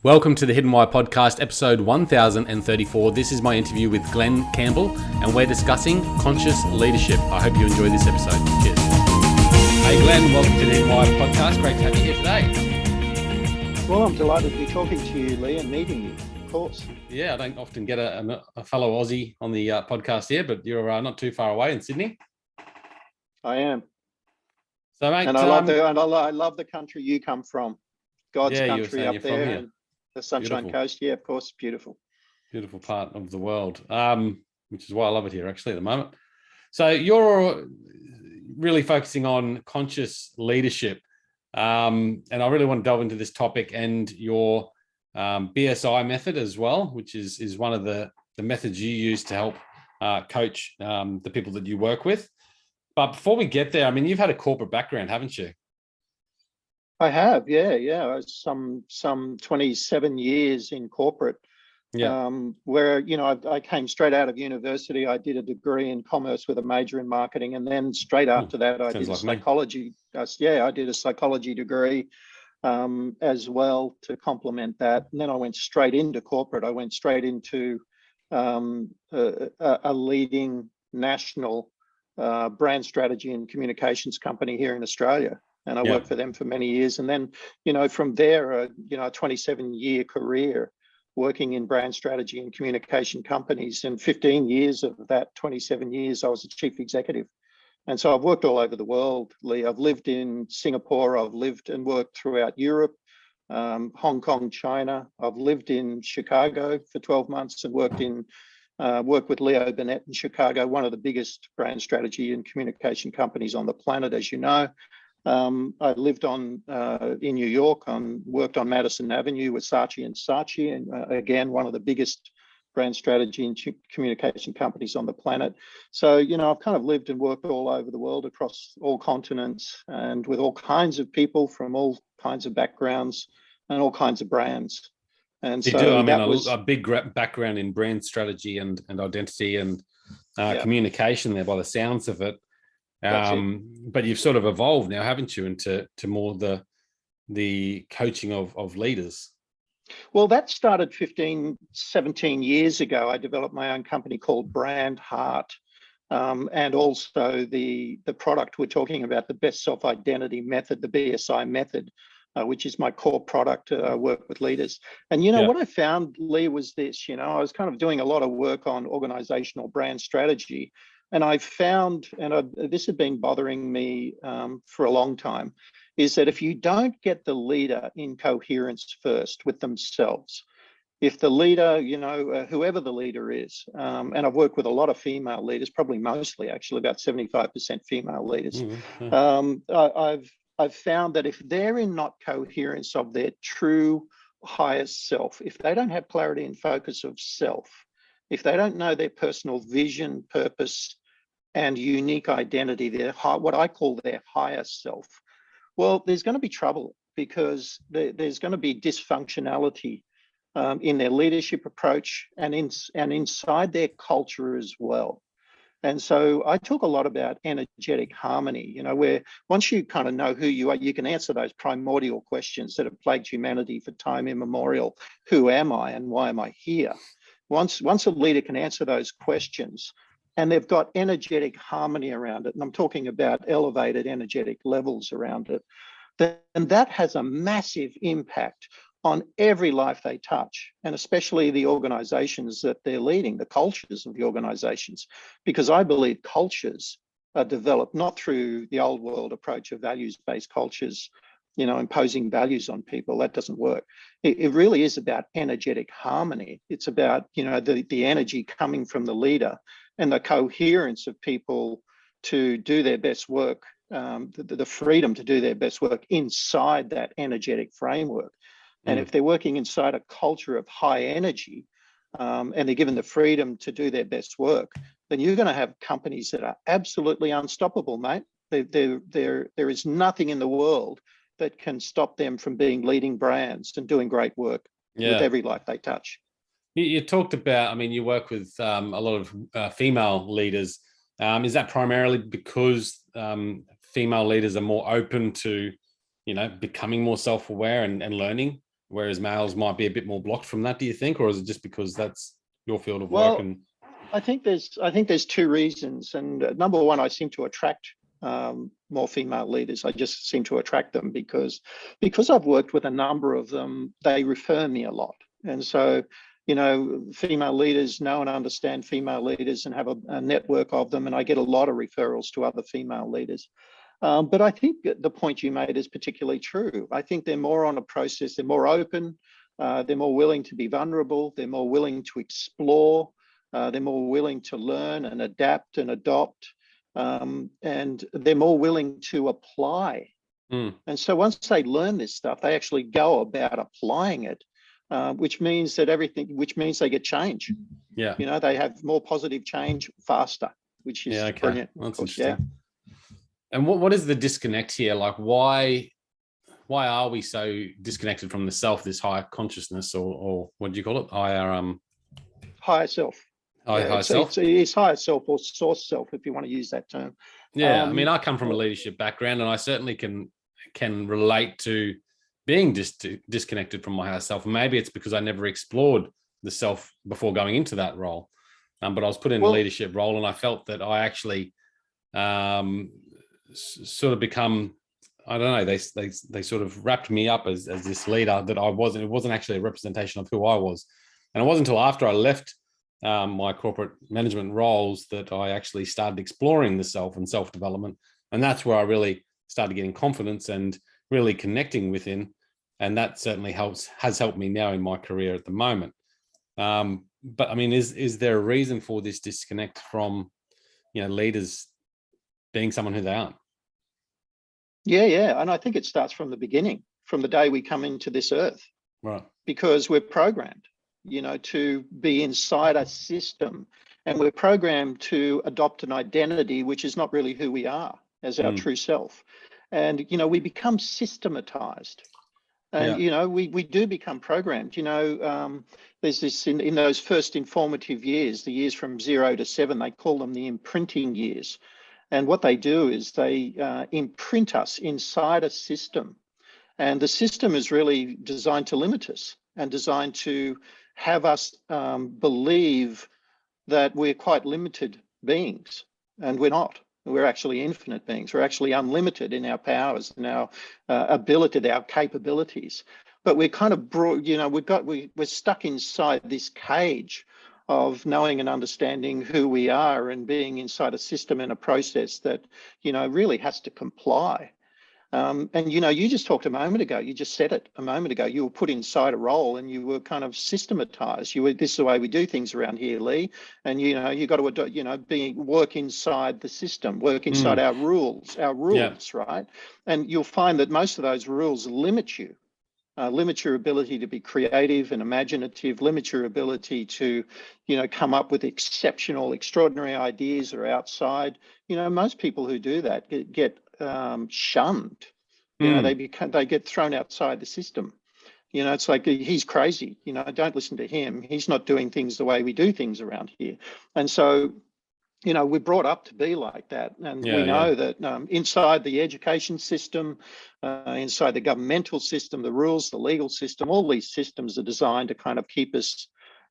Welcome to the Hidden Why podcast, episode 1034. This is my interview with Glen Campbell, and we're discussing conscious leadership. I hope you enjoy this episode. Cheers. Hey Glen, welcome to the Hidden Why podcast. Great to have you here today. Well, I'm delighted to be talking to you, Lee, and meeting you, of course. Yeah, I don't often get a fellow Aussie on the podcast here, but you're not too far away in Sydney. I am. So, mate, and I love the country you come from. God's country up there, and the Sunshine Coast. Yeah, of course, beautiful. Beautiful part of the world, which is why I love it here actually at the moment. So you're really focusing on conscious leadership, and I really want to delve into this topic and your BSI method as well, which is one of the methods you use to help coach the people that you work with. But before we get there, I mean, you've had a corporate background, haven't you? I have, yeah. Some 27 years in corporate, where, I came straight out of university. I did a degree in commerce with a major in marketing. And then straight after that, I did psychology. I did a psychology degree as well to complement that. And then I went straight into corporate. I went straight into a leading national brand strategy and communications company here in Australia. And I worked for them for many years. And then, from there, a 27-year career working in brand strategy and communication companies. And 15 years of that 27 years, I was a chief executive. And so I've worked all over the world, Lee. I've lived in Singapore. I've lived and worked throughout Europe, Hong Kong, China. I've lived in Chicago for 12 months and worked with Leo Burnett in Chicago, one of the biggest brand strategy and communication companies on the planet, as you know. I lived in New York, worked on Madison Avenue with Saatchi & Saatchi, and again, one of the biggest brand strategy and communication companies on the planet. So, I've kind of lived and worked all over the world across all continents and with all kinds of people from all kinds of backgrounds and all kinds of brands. And you so do. I mean, was a big background in brand strategy and identity and communication there by the sounds of it. But you've sort of evolved now, haven't you, into more the coaching of leaders? Well, that started 17 years ago. I developed my own company called Brand Heart, and also the product we're talking about, the Best Self-Identity Method, the BSI method, which is my core product. I work with leaders. And, what I found, Lee, was this. I was kind of doing a lot of work on organizational brand strategy. And I found, this had been bothering me for a long time, is that if you don't get the leader in coherence first with themselves, if the leader, whoever the leader is, and I've worked with a lot of female leaders, probably mostly actually, about 75% female leaders, I've found that if they're in not coherence of their true highest self, if they don't have clarity and focus of self, if they don't know their personal vision, purpose, and unique identity, what I call their higher self, well, there's going to be trouble because there's going to be dysfunctionality in their leadership approach and inside their culture as well. And so I talk a lot about energetic harmony, where once you kind of know who you are, you can answer those primordial questions that have plagued humanity for time immemorial. Who am I and why am I here? Once a leader can answer those questions, and they've got energetic harmony around it, and I'm talking about elevated energetic levels around it, then that has a massive impact on every life they touch, and especially the organizations that they're leading, the cultures of the organizations, because I believe cultures are developed not through the old world approach of values-based cultures, imposing values on people. That doesn't work. It really is about energetic harmony. It's about, the energy coming from the leader and the coherence of people to do their best work, the freedom to do their best work inside that energetic framework. And if they're working inside a culture of high energy, and they're given the freedom to do their best work, then you're going to have companies that are absolutely unstoppable, mate. There is nothing in the world that can stop them from being leading brands and doing great work with every life they touch. You talked about, you work with a lot of female leaders. Is that primarily because female leaders are more open to, becoming more self-aware and learning whereas males might be a bit more blocked from that, do you think? Or is it just because that's your field of work? Well, And I think there's two reasons. And number one, I seem to attract more female leaders. I just seem to attract them because I've worked with a number of them. They refer me a lot, and so female leaders know and understand female leaders and have a network of them, and I get a lot of referrals to other female leaders. But I think the point you made is particularly true. I think they're more on a process. They're more open. They're more willing to be vulnerable. They're more willing to explore. They're more willing to learn and adapt and adopt. And they're more willing to apply. And so once they learn this stuff, they actually go about applying it, which means they get change. Yeah. They have more positive change faster, which is brilliant. That's interesting. And what is the disconnect here? Like, why are we so disconnected from the self, this higher consciousness, or what do you call it? Higher self. Higher self. It's higher self or source self, if you want to use that term. Yeah, I mean, I come from a leadership background, and I certainly can relate to being disconnected from my higher self. Maybe it's because I never explored the self before going into that role. But I was put in a leadership role, and I felt that I actually sort of become, I don't know, they sort of wrapped me up as this leader that I wasn't. It wasn't actually a representation of who I was. And it wasn't until after I left my corporate management roles that I actually started exploring the self and self-development. And that's where I really started getting confidence and really connecting within. And that certainly has helped me now in my career at the moment. But I mean, is there a reason for this disconnect from, leaders being someone who they aren't? Yeah. And I think it starts from the beginning, from the day we come into this earth. Right. Because we're programmed, to be inside a system, and we're programmed to adopt an identity, which is not really who we are as our true self. And, we become systematized. And, we do become programmed. There's this in those first informative years, the years from 0 to 7, they call them the imprinting years. And what they do is they imprint us inside a system. And the system is really designed to limit us and designed to have us believe that we're quite limited beings, and we're not. We're actually infinite beings. We're actually unlimited in our powers and our ability, our capabilities. But we're kind of brought, we're stuck inside this cage of knowing and understanding who we are and being inside a system and a process that, really has to comply. And, you just talked a moment ago, you just said it a moment ago, you were put inside a role and you were kind of systematized. This is the way we do things around here, Lee. And, you got to, work inside the system, work inside our rules, right? And you'll find that most of those rules limit you. Limit your ability to be creative and imaginative, limit your ability to, come up with extraordinary ideas that are outside. Most people who do that get shunned. They get thrown outside the system. It's like, he's crazy. Don't listen to him. He's not doing things the way we do things around here. And so, we're brought up to be like that. And we know that inside the education system, inside the governmental system, the rules, the legal system, all these systems are designed to kind of keep us,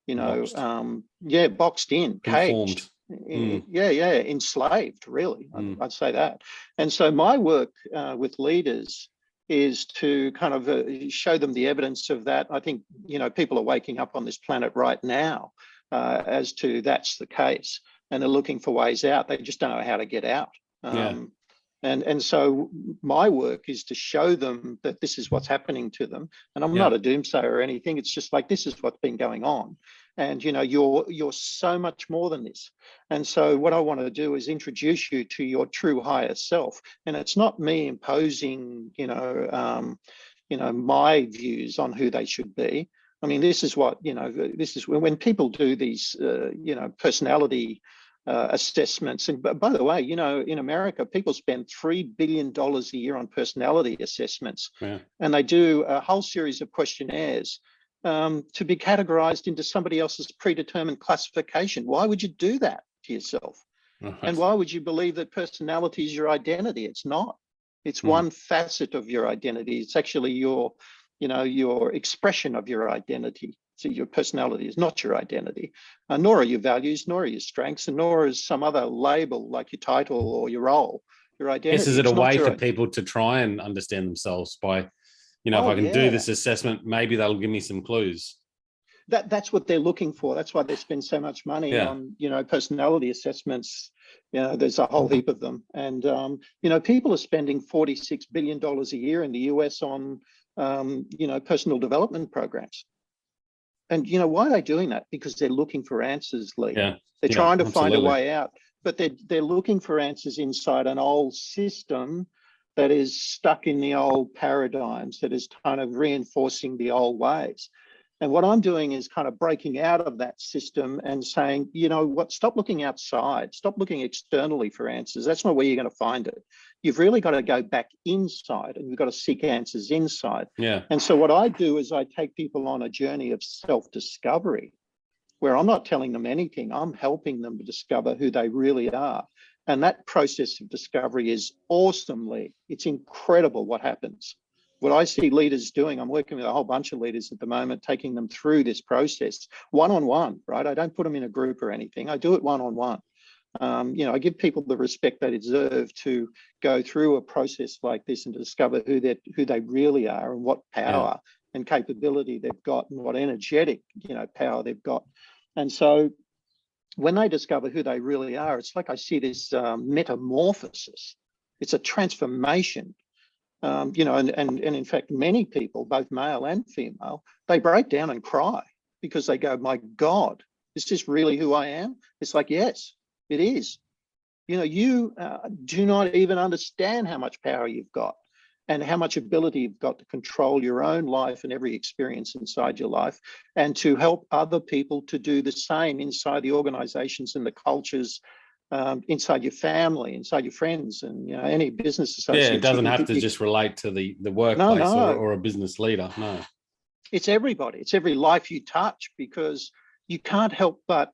boxed in, caged. Enslaved, really. I'd say that. And so my work with leaders is to kind of show them the evidence of that. I think, people are waking up on this planet right now as to that's the case. And they're looking for ways out. They just don't know how to get out. And so my work is to show them that this is what's happening to them. And I'm not a doomsayer or anything. It's just like, this is what's been going on. And, you're so much more than this. And so what I want to do is introduce you to your true higher self. And it's not me imposing, my views on who they should be. I mean, this is what, this is when people do these, personality assessments. And by the way, in America, people spend $3 billion a year on personality assessments. And they do a whole series of questionnaires to be categorized into somebody else's predetermined classification. Why would you do that to yourself? And why would you believe that personality is your identity? It's not. It's one facet of your identity. It's actually your your expression of your identity. So your personality is not your identity, nor are your values, nor are your strengths, and nor is some other label like your title or your role. Your identity. Yes, is it a way for people to try and understand themselves by, if I can do this assessment, maybe they'll give me some clues. That's what they're looking for. That's why they spend so much money on, personality assessments. There's a whole heap of them. And, people are spending $46 billion a year in the US on, personal development programs. And, why are they doing that? Because they're looking for answers, Lee. Yeah. They're trying to find a way out, but they're looking for answers inside an old system that is stuck in the old paradigms, that is kind of reinforcing the old ways. And what I'm doing is kind of breaking out of that system and saying, stop looking outside, stop looking externally for answers. That's not where you're going to find it. You've really got to go back inside, and you've got to seek answers inside. Yeah. And so what I do is I take people on a journey of self-discovery, where I'm not telling them anything. I'm helping them to discover who they really are. And that process of discovery is awesomely, it's incredible what happens. What I see leaders doing, I'm working with a whole bunch of leaders at the moment, taking them through this process one-on-one, right? I don't put them in a group or anything. I do it one-on-one. I give people the respect they deserve to go through a process like this and to discover who they really are and what power and capability they've got and what energetic, power they've got. And so when they discover who they really are, it's like I see this metamorphosis. It's a transformation. And in fact, many people, both male and female, they break down and cry because they go, my God, is this really who I am? It's like, yes, it is. You do not even understand how much power you've got and how much ability you've got to control your own life and every experience inside your life, and to help other people to do the same inside the organizations and the cultures, inside your family, inside your friends, and any business associates. Yeah, it doesn't have to just relate to the workplace or a business leader. No, it's everybody. It's every life you touch, because you can't help but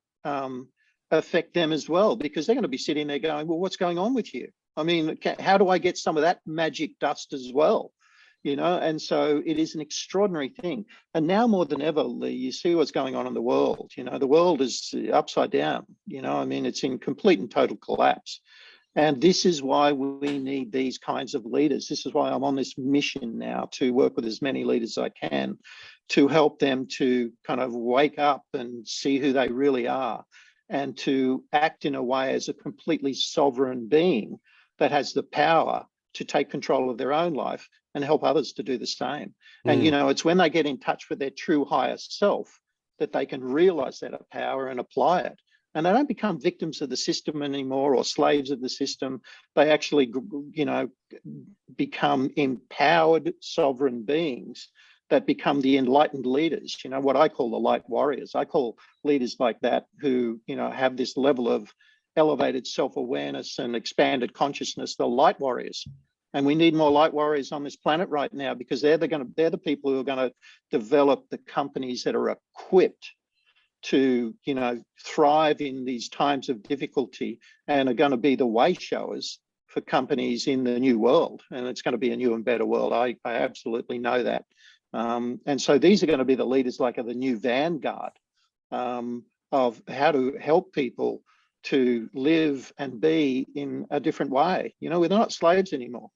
affect them as well, because they're going to be sitting there going, well, what's going on with you? I mean, how do I get some of that magic dust as well? And so it is an extraordinary thing. And now more than ever, Lee, you see what's going on in the world. The world is upside down. It's in complete and total collapse. And this is why we need these kinds of leaders. This is why I'm on this mission now to work with as many leaders as I can, to help them to kind of wake up and see who they really are, and to act in a way as a completely sovereign being that has the power to take control of their own life and help others to do the same. And, it's when they get in touch with their true higher self that they can realize that power and apply it. And they don't become victims of the system anymore or slaves of the system. They actually, become empowered sovereign beings that become the enlightened leaders, what I call the light warriors. I call leaders like that who, have this level of elevated self-awareness and expanded consciousness, the light warriors. And we need more light warriors on this planet right now, because they're the people who are going to develop the companies that are equipped to, thrive in these times of difficulty, and are going to be the way showers for companies in the new world. And it's going to be a new and better world. I absolutely know that. And so these are going to be the leaders like of the new vanguard of how to help people to live and be in a different way. We're not slaves anymore,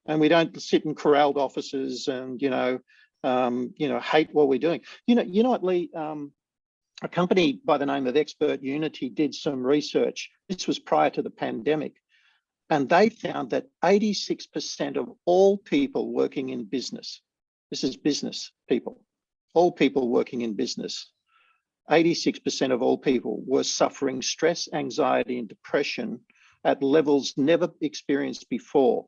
and we don't sit in corralled offices and hate what we're doing. What, Lee? A company by the name of Expert Unity did some research. This was prior to the pandemic, and they found that 86% of all people working in business, this is business people, all people working in business, 86% of all people were suffering stress, anxiety, and depression at levels never experienced before.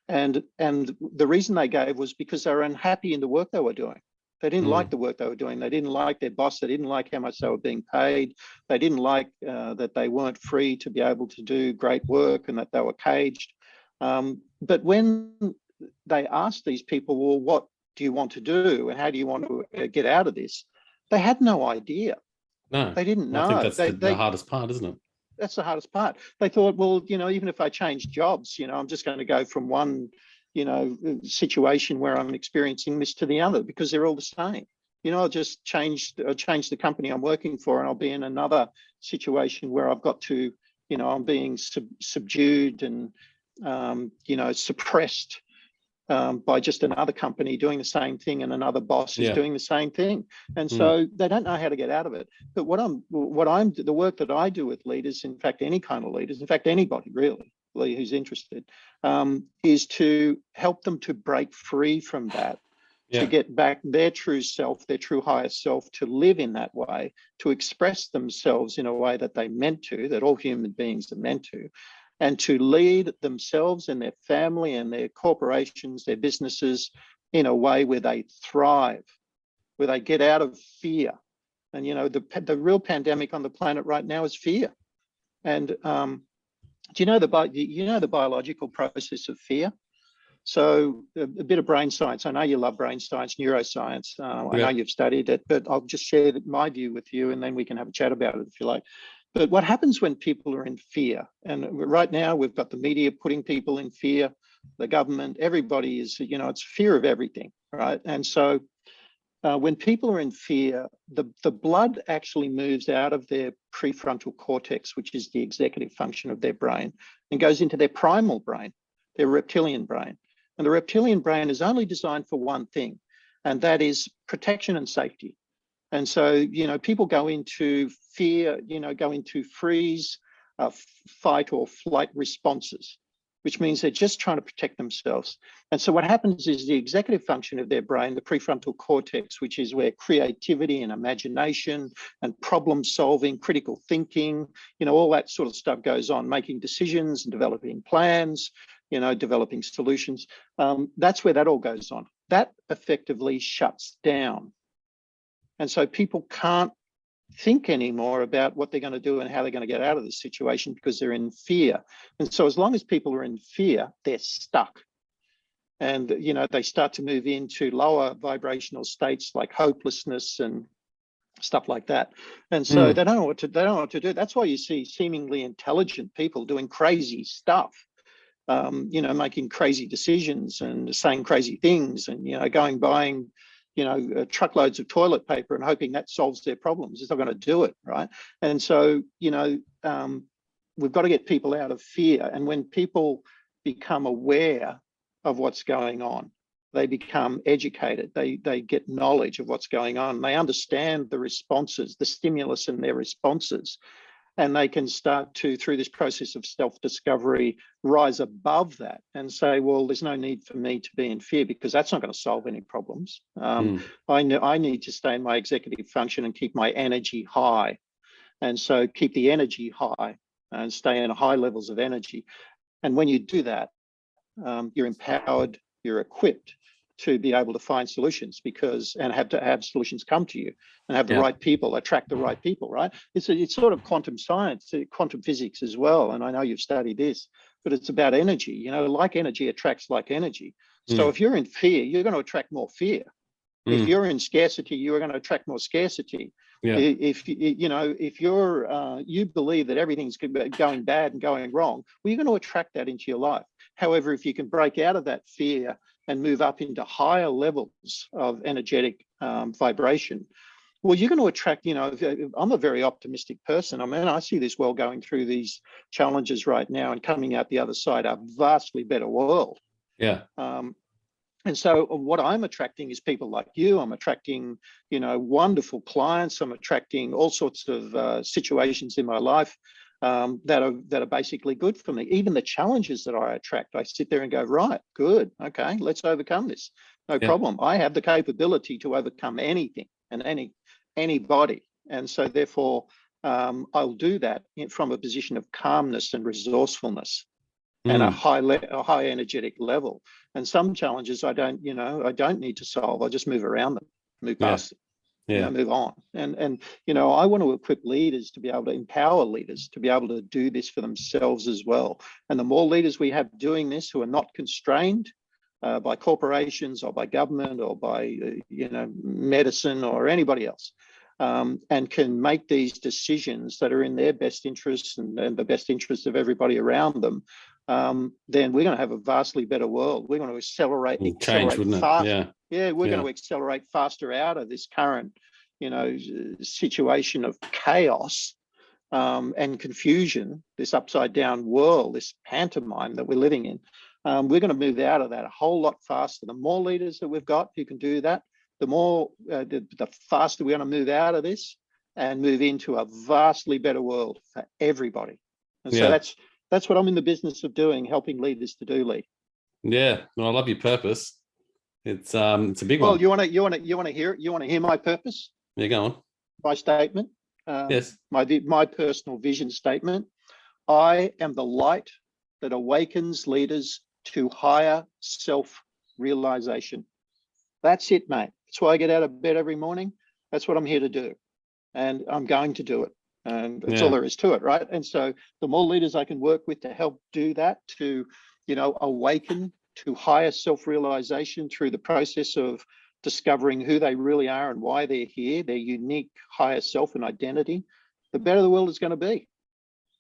And the reason they gave was because they were unhappy in the work they were doing. They didn't like the work they were doing. They didn't like their boss. They didn't like how much they were being paid. They didn't like that they weren't free to be able to do great work, and that they were caged. But when they asked these people, well, what do you want to do? And how do you want to get out of this? They had no idea. No, they didn't know. I think that's the hardest part, isn't it? That's the hardest part. They thought, well, even if I change jobs, I'm just going to go from one situation where I'm experiencing this to the other, because they're all the same. I'll just change the company I'm working for, and I'll be in another situation where I've got to, I'm being subdued and, suppressed by just another company doing the same thing, and another boss is doing the same thing. And so they don't know how to get out of it. But the work that I do with leaders, in fact, any kind of leaders, in fact, anybody really who's interested, is to help them to break free from that, to get back their true self, their true higher self, to live in that way, to express themselves in a way that they meant to, that all human beings are meant to, and to lead themselves and their family and their corporations, their businesses, in a way where they thrive, where they get out of fear. And, the real pandemic on the planet right now is fear. And do you know the biological process of fear? So a bit of brain science. I know you love brain science, neuroscience. I know you've studied it, but I'll just share my view with you, and then we can have a chat about it if you like. But what happens when people are in fear? And right now we've got the media putting people in fear, the government, everybody is, it's fear of everything, right? And so when people are in fear, the blood actually moves out of their prefrontal cortex, which is the executive function of their brain, and goes into their primal brain, their reptilian brain. And the reptilian brain is only designed for one thing, and that is protection and safety. And so, people go into fear, go into freeze, fight or flight responses, which means they're just trying to protect themselves. And so what happens is the executive function of their brain, the prefrontal cortex, which is where creativity and imagination and problem solving, critical thinking, all that sort of stuff goes on, making decisions and developing plans, developing solutions. That's where that all goes on. That effectively shuts down. And so people can't think anymore about what they're going to do and how they're going to get out of this situation, because they're in fear. And so as long as people are in fear, they're stuck. And, they start to move into lower vibrational states like hopelessness and stuff like that. And so they don't know what to do. That's why you see seemingly intelligent people doing crazy stuff, making crazy decisions and saying crazy things, and, buying truckloads of toilet paper and hoping that solves their problems. It's not going to do it, right? And so, we've got to get people out of fear. And when people become aware of what's going on, they become educated, they get knowledge of what's going on, they understand the responses, the stimulus and their responses, and they can start to, through this process of self-discovery, rise above that and say, well, there's no need for me to be in fear, because that's not going to solve any problems. I need to stay in my executive function and keep my energy high. And so keep the energy high and stay in high levels of energy. And when you do that, you're empowered, you're equipped to be able to find solutions, and have solutions come to you, and have the right people, attract the right people, right? It's sort of quantum science, quantum physics as well. And I know you've studied this, but it's about energy, like energy attracts like energy. So if you're in fear, you're going to attract more fear. If you're in scarcity, you're going to attract more scarcity. If you believe that everything's going bad and going wrong, well, you're going to attract that into your life. However, if you can break out of that fear and move up into higher levels of energetic vibration, well, you're going to attract, I'm a very optimistic person. I mean, I see this world going through these challenges right now and coming out the other side a vastly better world. And so what I'm attracting is people like you. I'm attracting, wonderful clients. I'm attracting all sorts of situations in my life that are basically good for me. Even the challenges that I attract, I sit there and go, right, good, okay, let's overcome this. No problem. I have the capability to overcome anything and anybody. And so therefore, I'll do that from a position of calmness and resourcewulness and a high energetic level. And some challenges I don't need to solve. I just move around them, move past them, move on. And I want to equip leaders to be able to empower leaders to be able to do this for themselves as well. And the more leaders we have doing this who are not constrained by corporations or by government or by medicine or anybody else, and can make these decisions that are in their best interests and the best interests of everybody around them, then we're going to have a vastly better world. We're going to Change, wouldn't it? fast. Yeah. Yeah, we're going to accelerate faster out of this current, situation of chaos and confusion, this upside down world, this pantomime that we're living in. We're going to move out of that a whole lot faster. The more leaders that we've got who can do that, the more, the faster we're going to move out of this and move into a vastly better world for everybody. And so that's what I'm in the business of doing, helping leaders to do, Lee. Yeah, well, I love your purpose. It's a big one. Well, you want to hear it? You want to hear my purpose? Yeah, go on. My statement. Yes. My personal vision statement. I am the light that awakens leaders to higher self-realization. That's it, mate. That's why I get out of bed every morning. That's what I'm here to do, and I'm going to do it. And that's all there is to it, right? And so the more leaders I can work with to help do that, to, awaken to higher self-realization through the process of discovering who they really are and why they're here, their unique higher self and identity, the better the world is going to be.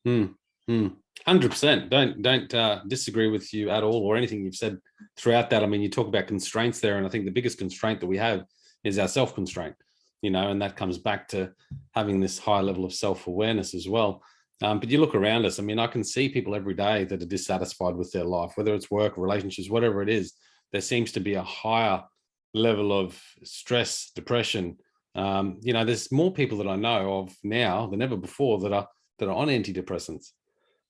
100%. Don't disagree with you at all or anything you've said throughout that. I mean, you talk about constraints there, and I think the biggest constraint that we have is our self-constraint, and that comes back to having this high level of self-awareness as well. But you look around us, I mean, I can see people every day that are dissatisfied with their life, whether it's work, relationships, whatever it is. There seems to be a higher level of stress, depression. There's more people that I know of now than ever before that are on antidepressants.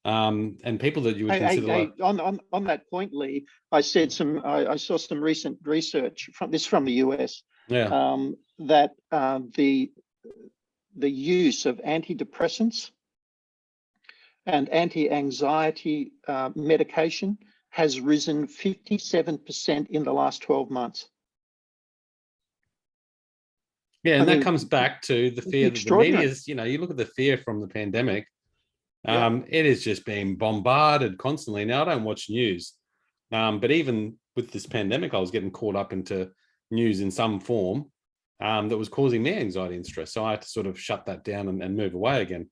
And people that you would consider on that point, Lee, I saw some recent research from the US. That the use of antidepressants and anti-anxiety medication has risen 57% in the last 12 months. Yeah, and that comes back to the fear that the media is, you look at the fear from the pandemic. It is just being bombarded constantly. Now, I don't watch news, but even with this pandemic, I was getting caught up into news in some form that was causing me anxiety and stress. So I had to sort of shut that down and move away again.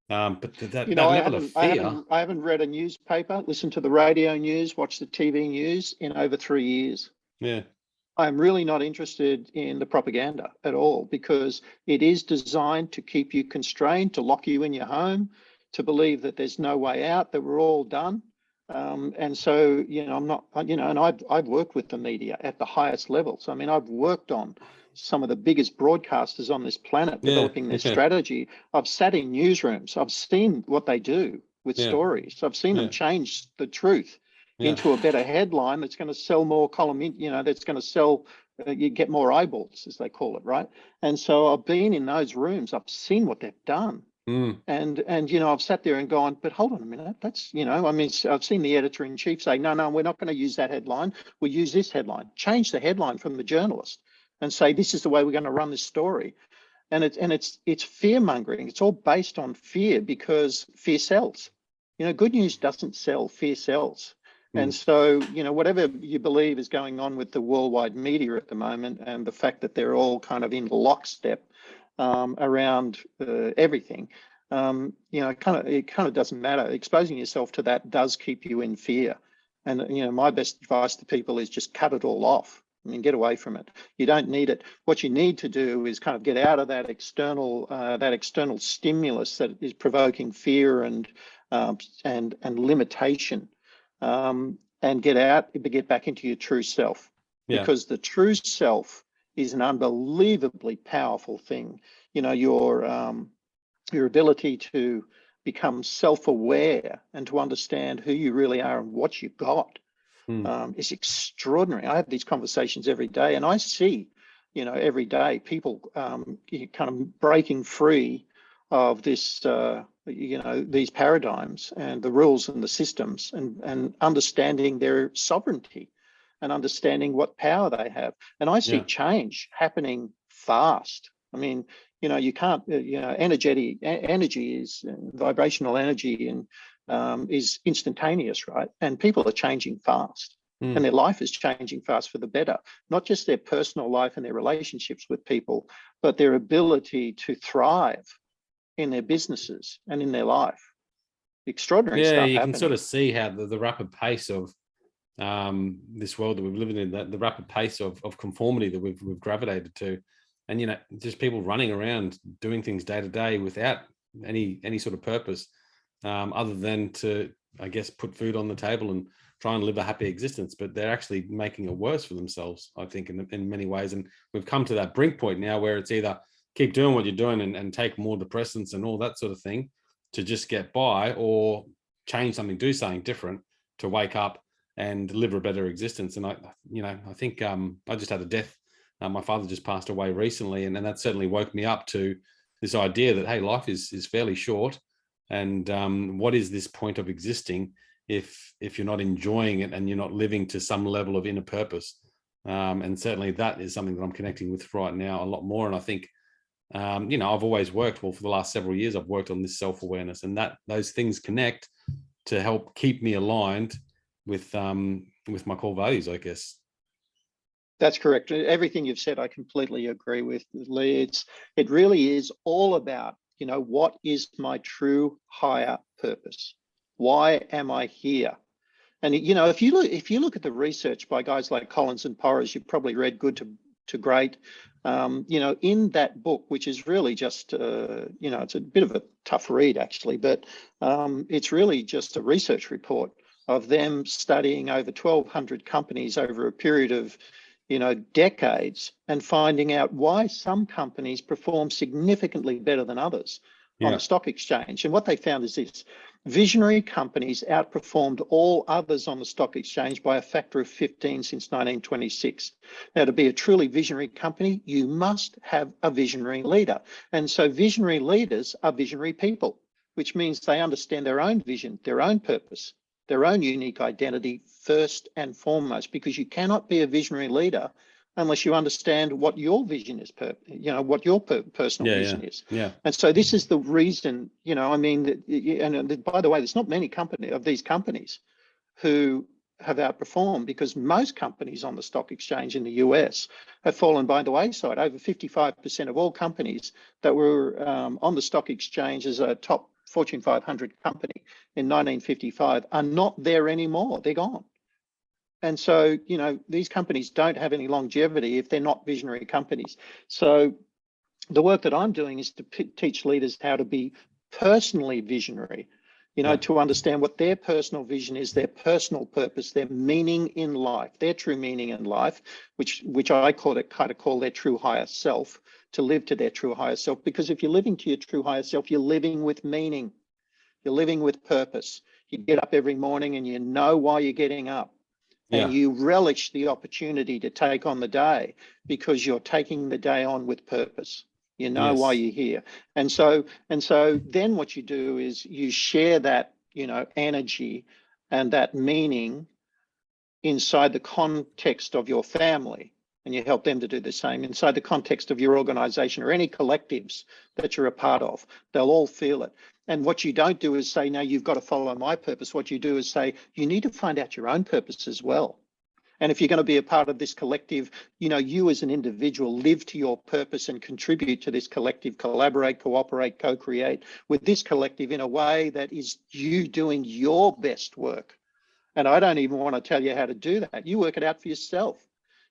But that level of fear. I haven't read a newspaper, listened to the radio news, watched the TV news in over 3 years. Yeah. I'm really not interested in the propaganda at all, because it is designed to keep you constrained, to lock you in your home, to believe that there's no way out, that we're all done. And so, I'm not, and I've worked with the media at the highest levels. I mean, I've worked on some of the biggest broadcasters on this planet developing their strategy. I've sat in newsrooms. I've seen what they do with stories. I've seen them change the truth into a better headline that's going to sell more column, that's going to sell, you get more eyeballs, as they call it, right? And so I've been in those rooms. I've seen what they've done. And I've sat there and gone, but hold on a minute, that's, I've seen the editor-in-chief say, no, we're not going to use that headline. We'll use this headline. Change the headline from the journalist and say, this is the way we're going to run this story. And it's fear-mongering. It's all based on fear, because fear sells. Good news doesn't sell, fear sells. And so, whatever you believe is going on with the worldwide media at the moment, and the fact that they're all kind of in lockstep around everything, it kind of doesn't matter. Exposing yourself to that does keep you in fear. And, my best advice to people is just cut it all off. I mean, get away from it. You don't need it. What you need to do is kind of get out of that external stimulus that is provoking fear and limitation, and get back into your true self, because the true self is an unbelievably powerful thing. Your ability to become self-aware and to understand who you really are and what you got is extraordinary. I have these conversations every day, and I see, every day people kind of breaking free of this, these paradigms and the rules and the systems, and understanding their sovereignty and understanding what power they have. And I see change happening fast. I mean, you can't, energy is vibrational energy, and is instantaneous, right? And people are changing fast, and their life is changing fast for the better, not just their personal life and their relationships with people, but their ability to thrive in their businesses and in their life. extraordinary Yeah, stuff you can happening. sort of see how the rapid pace of this world that we're living in, the rapid pace of conformity that we've gravitated to, and just people running around doing things day to day without any sort of purpose, other than to, I guess, put food on the table and try and live a happy existence. But they're actually making it worse for themselves, I think, in many ways. And we've come to that brink point now where it's either keep doing what you're doing and take more depressants and all that sort of thing to just get by, or change something, do something different to wake up and live a better existence. And I think I just had a death. My father just passed away recently, and that certainly woke me up to this idea that, hey, life is fairly short, and what is this point of existing if you're not enjoying it and you're not living to some level of inner purpose? And certainly that is something that I'm connecting with right now a lot more. And I think I've always worked, for the last several years, I've worked on this self-awareness, and that those things connect to help keep me aligned with my core values, I guess. That's correct. Everything you've said, I completely agree with, Lee. It really is all about, what is my true higher purpose? Why am I here? And if you look at the research by guys like Collins and Porras, you've probably read Good to Great. In that book, which is really just, it's a bit of a tough read actually, but it's really just a research report of them studying over 1,200 companies over a period of, decades, and finding out why some companies perform significantly better than others on the stock exchange. And what they found is this: visionary companies outperformed all others on the stock exchange by a factor of 15 since 1926. Now, to be a truly visionary company, you must have a visionary leader. And so visionary leaders are visionary people, which means they understand their own vision, their own purpose, their own unique identity first and foremost, because you cannot be a visionary leader unless you understand what your vision is, what your personal vision is. Yeah. And so this is the reason, and by the way, there's not many of these companies who have outperformed, because most companies on the stock exchange in the US have fallen by the wayside. Over 55% of all companies that were on the stock exchange as a top Fortune 500 company in 1955 are not there anymore. They're gone. And so, these companies don't have any longevity if they're not visionary companies. So the work that I'm doing is to teach leaders how to be personally visionary, to understand what their personal vision is, their personal purpose, their meaning in life, their true meaning in life, which I call their true higher self, to live to their true higher self. Because if you're living to your true higher self, you're living with meaning, you're living with purpose. You get up every morning and you know why you're getting up. And you relish the opportunity to take on the day, because you're taking the day on with purpose. You know why you're here. And so then what you do is you share that, energy and that meaning inside the context of your family, and you help them to do the same inside the context of your organization or any collectives that you're a part of. They'll all feel it. And what you don't do is say, no, you've got to follow my purpose. What you do is say, you need to find out your own purpose as well. And if you're going to be a part of this collective, you as an individual live to your purpose and contribute to this collective, collaborate, cooperate, co-create with this collective in a way that is you doing your best work. And I don't even want to tell you how to do that. You work it out for yourself.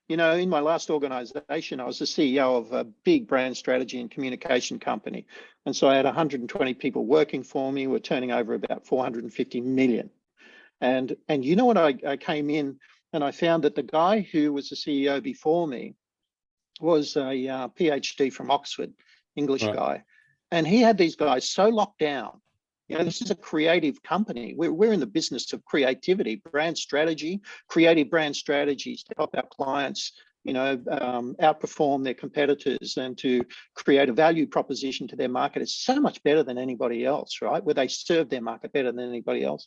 In my last organization, I was the CEO of a big brand strategy and communication company. And so I had 120 people working for me. We're turning over about 450 million. And you know what, I came in and I found that the guy who was the CEO before me was a PhD from Oxford, English guy. And he had these guys so locked down. This is a creative company. We're in the business of creativity, brand strategy, creative brand strategies to help our clients, outperform their competitors and to create a value proposition to their market. It's so much better than anybody else, right? Where they serve their market better than anybody else.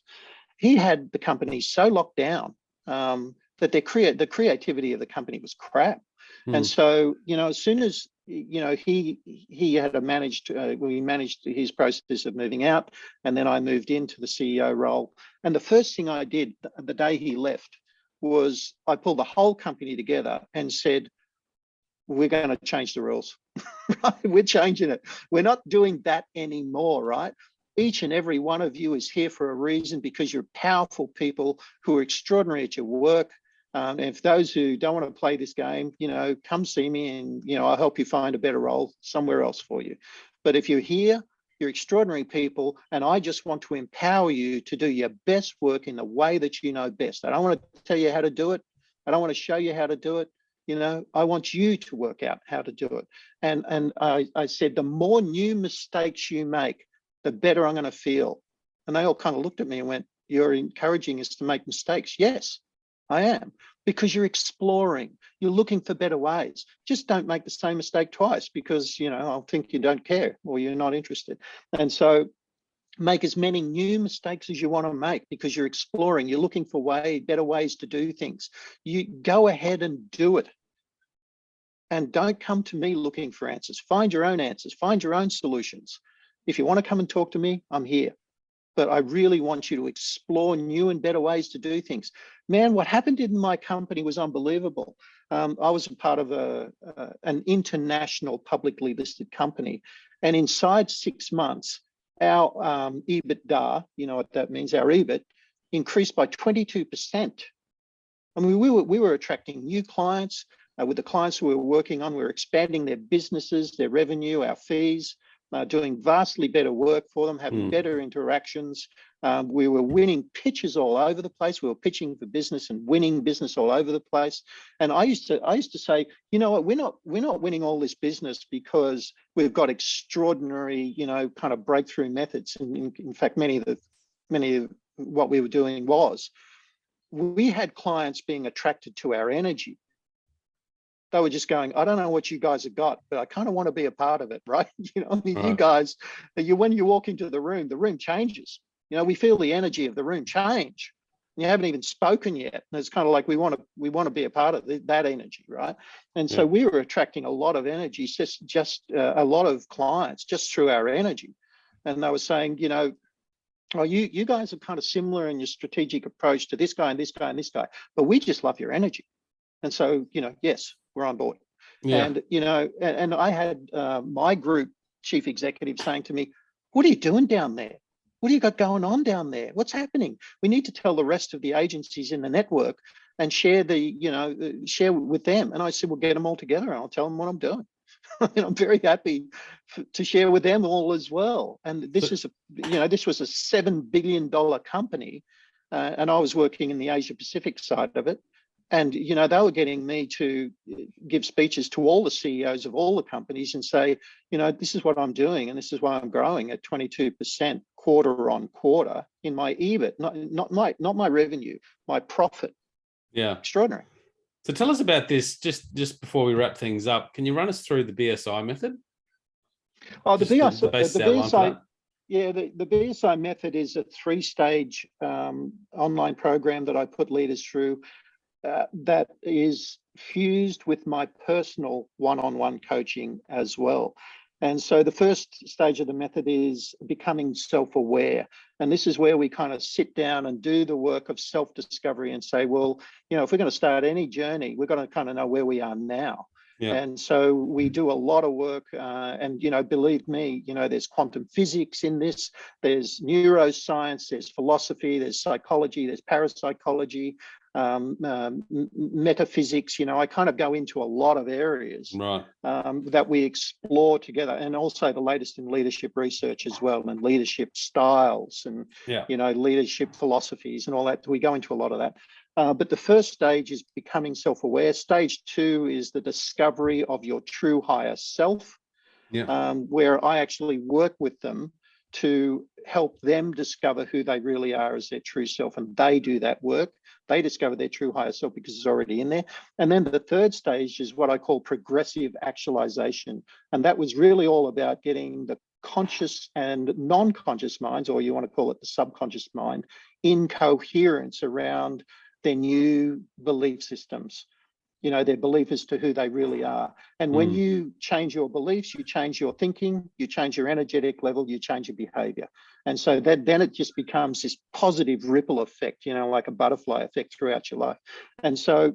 He had the company so locked down that the creativity of the company was crap. And so, as soon as he had managed his process of moving out, and then I moved into the CEO role. And the first thing I did the day he left was I pulled the whole company together and said, we're going to change the rules. Right? We're changing it. We're not doing that anymore, right? each and every one of you is here for a reason, because you're powerful people who are extraordinary at your work. And if those who don't want to play this game, come see me, and, I'll help you find a better role somewhere else for you. But if you're here, you're extraordinary people, and I just want to empower you to do your best work in the way that you know best. I don't want to tell you how to do it. I don't want to show you how to do it. I want you to work out how to do it. And I said, the more new mistakes you make, the better I'm going to feel. And they all kind of looked at me and went, "You're encouraging us to make mistakes?" Yes, I am, because you're exploring, you're looking for better ways. Just don't make the same mistake twice, because, I'll think you don't care or you're not interested. And so make as many new mistakes as you want to make, because you're exploring, you're looking for better ways to do things. You go ahead and do it. And don't come to me looking for answers. Find your own answers, find your own solutions. If you want to come and talk to me, I'm here. But I really want you to explore new and better ways to do things. Man, what happened in my company was unbelievable. I was a part of an international publicly listed company. And inside 6 months, our EBITDA, you know what that means, our EBIT, increased by 22%. I mean, we were attracting new clients. With the clients we were working on, we were expanding their businesses, their revenue, our fees, doing vastly better work for them, having better interactions. We were winning pitches all over the place. We were pitching for business and winning business all over the place. And I used to say, you know what, we're not winning all this business because we've got extraordinary, kind of breakthrough methods. And in fact, many of what we were doing was, we had clients being attracted to our energy. They were just going, "I don't know what you guys have got, but I kind of want to be a part of it," right? Right. You guys, when you walk into the room changes. We feel the energy of the room change. You haven't even spoken yet. And it's kind of like we want to be a part of that energy, right? And so we were attracting a lot of energy, just a lot of clients just through our energy. And they were saying, "Oh, you guys are kind of similar in your strategic approach to this guy and this guy and this guy, but we just love your energy." And so, yes, we're on board. Yeah. And, and I had my group chief executive saying to me, "What are you doing down there? What do you got going on down there? What's happening? We need to tell the rest of the agencies in the network and share share with them." And I said, "Well, get them all together and I'll tell them what I'm doing." I'm very happy to share with them all as well. And this is this was a $7 billion company, and I was working in the Asia Pacific side of it. And, they were getting me to give speeches to all the CEOs of all the companies and say, "This is what I'm doing, and this is why I'm growing at 22% quarter on quarter in my EBIT, not my revenue, my profit." Yeah. Extraordinary. So tell us about this, just before we wrap things up. Can you run us through the BSI method? Oh, the BSI. Yeah, the BSI method is a 3-stage online program that I put leaders through. That is fused with my personal one-on-one coaching as well. And so the first stage of the method is becoming self-aware. And this is where we kind of sit down and do the work of self-discovery and say, well, if we're going to start any journey, we're going to kind of know where we are now. Yeah. And so we do a lot of work, and believe me, there's quantum physics in this, there's neuroscience, there's philosophy, there's psychology, there's parapsychology, metaphysics. I kind of go into a lot of areas, right, that we explore together, and also the latest in leadership research as well, and leadership styles, and leadership philosophies and all that. We go into a lot of that. But the first stage is becoming self-aware. Stage 2 is the discovery of your true higher self, where I actually work with them to help them discover who they really are as their true self. And they do that work. They discover their true higher self because it's already in there. And then the third stage is what I call progressive actualization. And that was really all about getting the conscious and non-conscious minds, or you want to call it the subconscious mind, in coherence around their new belief systems, their belief as to who they really are. And when you change your beliefs, you change your thinking, you change your energetic level, you change your behavior. And so then it just becomes this positive ripple effect, like a butterfly effect throughout your life. And so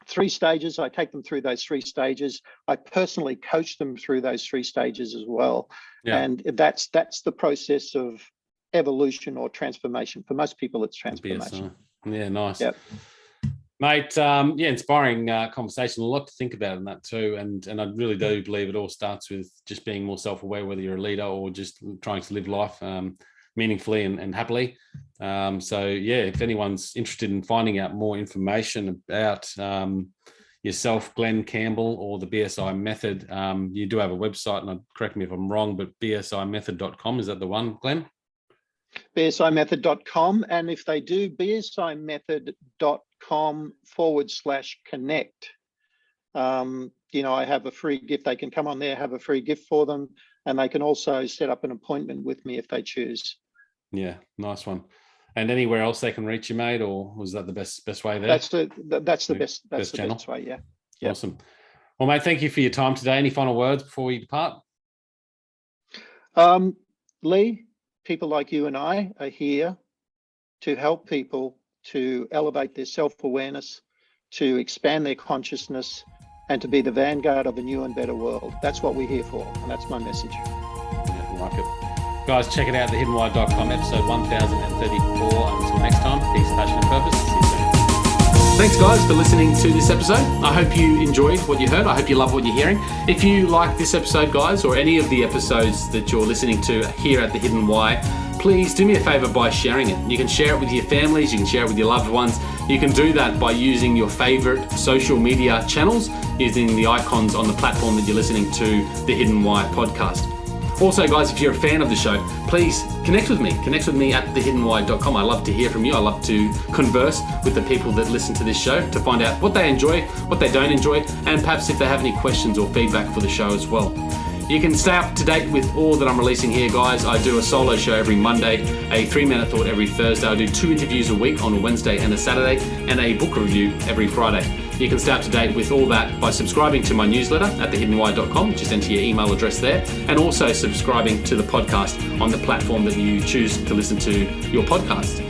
3 stages. I take them through those 3 stages. I personally coach them through those 3 stages as well. Yeah. And that's the process of evolution or transformation. For most people, it's transformation. Yeah, nice. Yep. Mate, inspiring conversation. A lot to think about in that too. And I really do believe it all starts with just being more self-aware, whether you're a leader or just trying to live life meaningfully and happily. If anyone's interested in finding out more information about yourself, Glen Campbell, or the BSI method, you do have a website, and correct me if I'm wrong, but bsimethod.com, is that the one, Glen? bsimethod.com, and if they do, bsimethod.com/connect. I have a free gift. They can come on there, have a free gift for them, and they can also set up an appointment with me if they choose. Yeah, nice one. And anywhere else they can reach you, mate, or was that the best way there? That's the best channel. Best way. Yeah. Awesome. Well, mate, thank you for your time today. Any final words before we depart? Lee, people like you and I are here to help people to elevate their self-awareness, to expand their consciousness, and to be the vanguard of a new and better world. That's what we're here for, and that's my message. Yeah, I like it. Guys, check it out, thehiddenwhy.com, episode 1034. Until next time, peace, passion, and purpose. See you soon. Thanks, guys, for listening to this episode. I hope you enjoyed what you heard. I hope you love what you're hearing. If you like this episode, guys, or any of the episodes that you're listening to here at The Hidden Why, please do me a favor by sharing it. You can share it with your families, you can share it with your loved ones. You can do that by using your favorite social media channels, using the icons on the platform that you're listening to The Hidden Why podcast. Also, guys, if you're a fan of the show, please connect with me. Connect with me at thehiddenwhy.com. I love to hear from you. I love to converse with the people that listen to this show to find out what they enjoy, what they don't enjoy, and perhaps if they have any questions or feedback for the show as well. You can stay up to date with all that I'm releasing here, guys. I do a solo show every Monday, a 3-minute thought every Thursday. I do 2 interviews a week on a Wednesday and a Saturday, and a book review every Friday. You can stay up to date with all that by subscribing to my newsletter at thehiddenwhy.com. Just enter your email address there, and also subscribing to the podcast on the platform that you choose to listen to your podcast.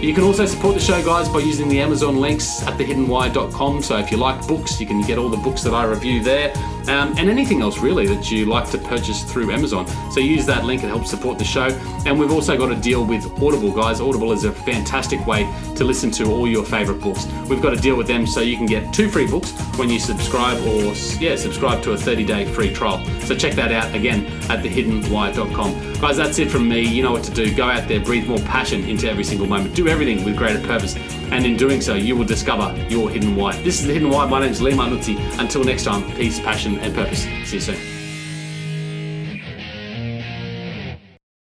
You can also support the show, guys, by using the Amazon links at thehiddenwhy.com. So if you like books, you can get all the books that I review there, and anything else really that you like to purchase through Amazon. So use that link, it helps support the show. And we've also got a deal with Audible, guys. Audible is a fantastic way to listen to all your favorite books. We've got a deal with them so you can get 2 free books when you subscribe, or subscribe to a 30-day free trial. So check that out again at thehiddenwhy.com. Guys, that's it from me. You know what to do. Go out there, breathe more passion into every single moment. Do everything with greater purpose. And in doing so, you will discover your hidden why. This is The Hidden Why. My name is Lee Marnuzzi. Until next time, peace, passion, and purpose. See you soon.